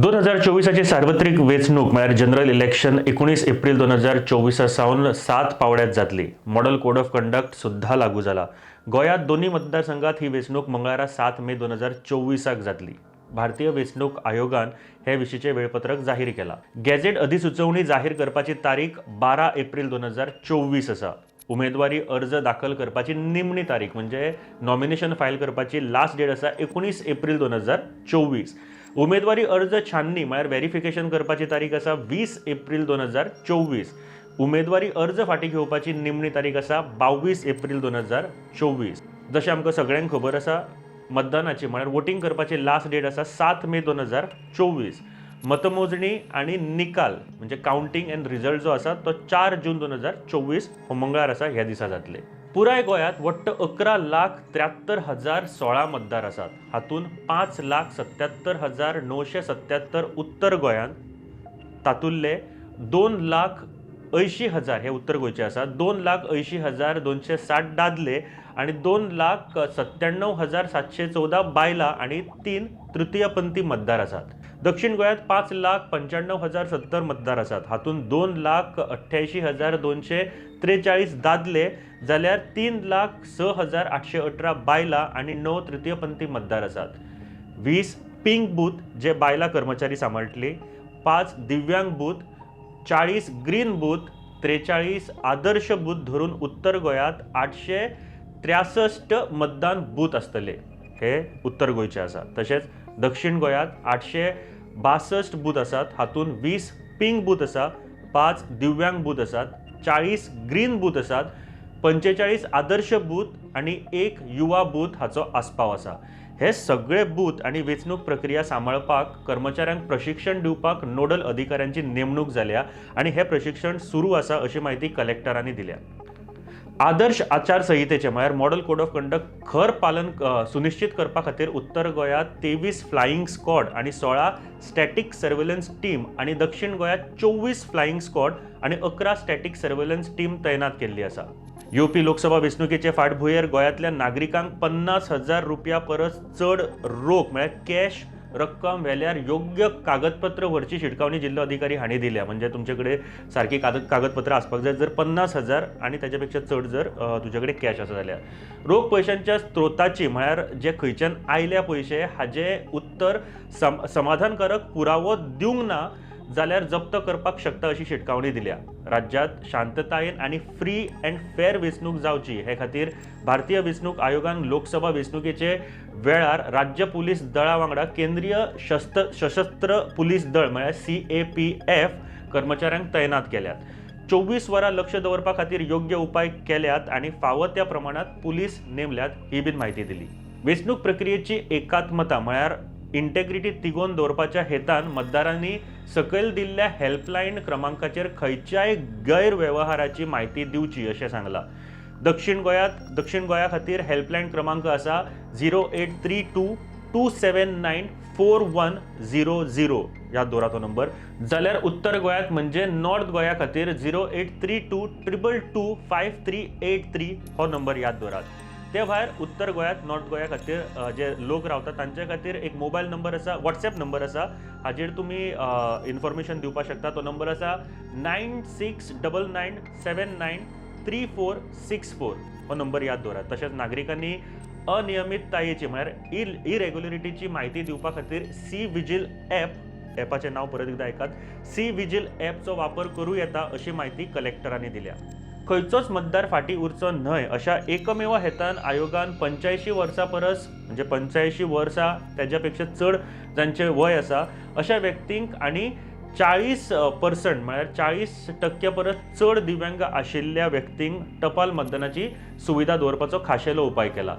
2024ची सार्वत्रिक वेंचणूक म्हळ्यार जनरल इलेक्शन 19 एप्रिल 2024 सावन 7 पावड्यात जातली। मॉडल कोड ऑफ कंडक्ट सुद्धा लागू झाला। गोयात दोन्ही मतदारसंघात ही वेंचणूक मंगळारा 7 मे 2024 जातली। भारतीय वेंचणूक आयोगान हे विशींचे वेळपत्रक जाहीर केला। गॅझेट अधिसुचोवणी जाहीर करपाची तारीख 12 एप्रिल 2024 आसा। उमेदवारी अर्ज दाखल करपाची निमणी तारीख म्हणजे नॉमिनेशन फायल करपाची लास्ट डेट आसा 19 एप्रिल 2024। उमेदवारी अर्ज छाननी म्हळ्यार व्हेरिफिकेशन करपाची तारीख आसा 20 एप्रिल 2024। उमेदवारी अर्ज फाटीं घेवपाची निमणी तारीख आसा 22 एप्रिल 2024। जशें आमकां सगळ्यांक खबर आसा मतदानाची म्हळ्यार वोटिंग करपाची लास्ट डेट आसा 7 मे 2024। मतमोजणी आणि निकाल म्हणजे काउंटिंग एंड रिजल्ट जो आसा तो 4 जून 2024 हो मंगळार आसा ह्या दिसा जातले। पुराय गोयात वट्ट 11,73,016 मतदार आसात। हातून 5,77,977 उत्तर गोंयांत, तातुंतले 2,80,000 हे उत्तर गोंयचे आसात, 2,80,260 दादले आणि 2,97,714 बायलां आणि 3 तृतीयपंथी मतदार आसात। दक्षिण गोंयात 5,95,070 मतदार आसात। हातून 2,88,243 दादले जाल्यार 3,06,818 बायलां आणि 9 तृतीयपंथी मतदार आसात। 20 पिंक बूथ जे बायला कर्मचारी सांबाळटली, 5 दिव्यांग बूथ, 40 ग्रीन बूथ, 43 आदर्श बूथ धरून उत्तर गोंयात 863 मतदान बूथ आसतले। हे उत्तर गोंयचे आसा। तशेंच दक्षिण गोंयात 862 बूथ आसात। हातून 20 पिंक बूथ आसा, 5 दिव्यांग बूथ आसात, 40 ग्रीन बूथ आसात, 45 आदर्श बूथ आणि 1 युवा बूथ हाचो आस्पाव आसा। हे सगळे बूथ आणि वेंचणूक प्रक्रिया सांबाळपाक कर्मचाऱ्यांक प्रशिक्षण दिवपाक नोडल अधिकाऱ्यांची नेमणूक जाल्या आणि हे प्रशिक्षण सुरू आसा अशी माहिती कलेक्टरांनी दिल्या। आदर्श आचारसंहितेचे म्हळ्यार मॉडल कोड ऑफ कंडक्ट खर पालन सुनिश्चित करपा खातीर उत्तर गोंयात 23 फ्लायिंग स्क्वॉड आणि 16 स्टॅटिक सर्वेलन्स टीम आणि दक्षिण गोंयात 24 फ्लायिंग स्क्वॉड आणि 11 स्टॅटिक सर्वेलन्स टीम तैनात केल्ली आसा। येवपी लोकसभा वेंचणुकेचे फाटभुंयेर गोंयांतल्या नागरिकांक 50,000 रुपया परस चड रोख म्हळ्यार कॅश रक्कम व्हेल्यार योग्य कागदपत्र व्हरची शिटकावणी जिल्लो अधिकारी हांणी दिल्या। म्हणजे तुमचे कडेन सारकी कागदपत्र आसपाक जाय। जर 50,000 आणि त्याच्या पेक्षा चड जर तुजे कडेन कॅश आसा जाल्यार रोख पयशांच्या स्त्रोताची म्हळ्यार जे खंयच्यान आयल्या पयशे हाजे उत्तर समाधानकारक पुरावो दिवंक ना जाल्यार जप्त करपाक शकता अशी शिटकावणी दिल्या। राज्यात शांततायेन आणि फ्री अँड फेअर वेंचणूक जावची हे खातीर भारतीय वेंचणूक आयोगान लोकसभा वेंचणुकेचे वेळार राज्य पुलीस दळा वांगडा केंद्रीय सशस्त्र पुलीस दळ म्हळ्यार CAPF कर्मचाऱ्यांक तैनात केल्यात। 24 वरां लक्ष दवरपा खातीर योग्य उपाय केल्यात आणि फावो त्या प्रमाणात पुलीस नेमल्यात ही बीन म्हायती दिली। वेंचणूक प्रक्रियेची एकात्मता म्हळ्यार इंटेग्रिटी तिगोवन दवरपाच्या हेतान मतदारांनी सकयल दिल्ल्या हेल्पलायन क्रमांकाचेर खंयच्याय गैरव्यवहाराची म्हायती दिवची अशें सांगलां। दक्षिण गोंया खातीर हेल्पलायन क्रमांक आसा 0832279410 याद दवरा तो नंबर। जाल्यार उत्तर गोंयात म्हणजे नॉर्थ गोंया खातीर 0832225383 हो नंबर याद दवरात। ते भायर उत्तर गोंयात नॉर्थ गोंया खातीर जे लोक रावतात तांचे खातीर एक मोबायल नंबर आसा, WhatsApp नंबर आसा, हाजेर तुमी इन्फॉर्मेशन दिवपाक शकता। तो नंबर आसा 9699793464 हो नंबर याद दवरात। तशेंच नागरिकांनी अनियमिततायेची म्हळ्यार इरेग्युलरिटीची म्हायती दिवपा खातीर सी विजील ॲपाचें नांव परत एकदा आयकात, सी विजील ॲपचो वापर करूं येता अशी म्हायती कलेक्टरांनी दिल्या। खंयचोच मतदार फाटीं उरचो न्हय अशा एकमेव हेतान आयोगान 85 वर्सां परस म्हणजे 85 वर्सां त्याच्या पेक्षा चड जांचे वय आसा अशा व्यक्तींक आणि 40% म्हळ्यार 40% परस चड दिव्यांग आशिल्ल्या व्यक्तींक टपाल मतदानाची सुविधा दवरपाचो खाशेलो उपाय केला।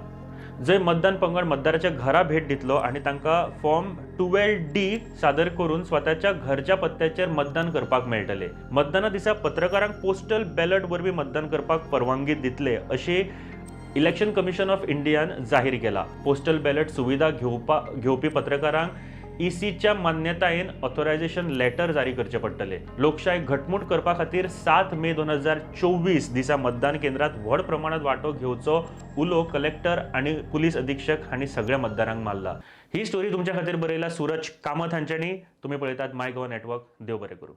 जंय मतदान पंगड मतदाराच्या घरा भेट दितलो आणि तांकां फॉर्म 12D सादर करून स्वताच्या घरच्या पत्त्याचेर मतदान करपाक मेळटले। मतदाना दिसा पत्रकारांक पोस्टल बॅलट वरवीं मतदान करपाक परवानगी दितले अशी इलेक्शन कमिशन ऑफ इंडियान जाहीर केला। पोस्टल बॅलट सुविधा घेवपी पत्रकारांक ECच्या मान्यतायेन ऑथरायझेशन लेटर जारी करचे पडटले। लोकशाय घटमूट करपा खातीर 7 मे 2024 दिसा मतदान केंद्रात व्हड प्रमाणात वांटो घेवचो उलो कलेक्टर आणि पुलीस अधीक्षक हांणी सगळ्या मतदारांक मारला। ही स्टोरी तुमच्या खातीर बरयला सूरज कामत हांच्यांनी. तुमी पळयतात माय गोवा नेटवर्क. देव बरें करूं.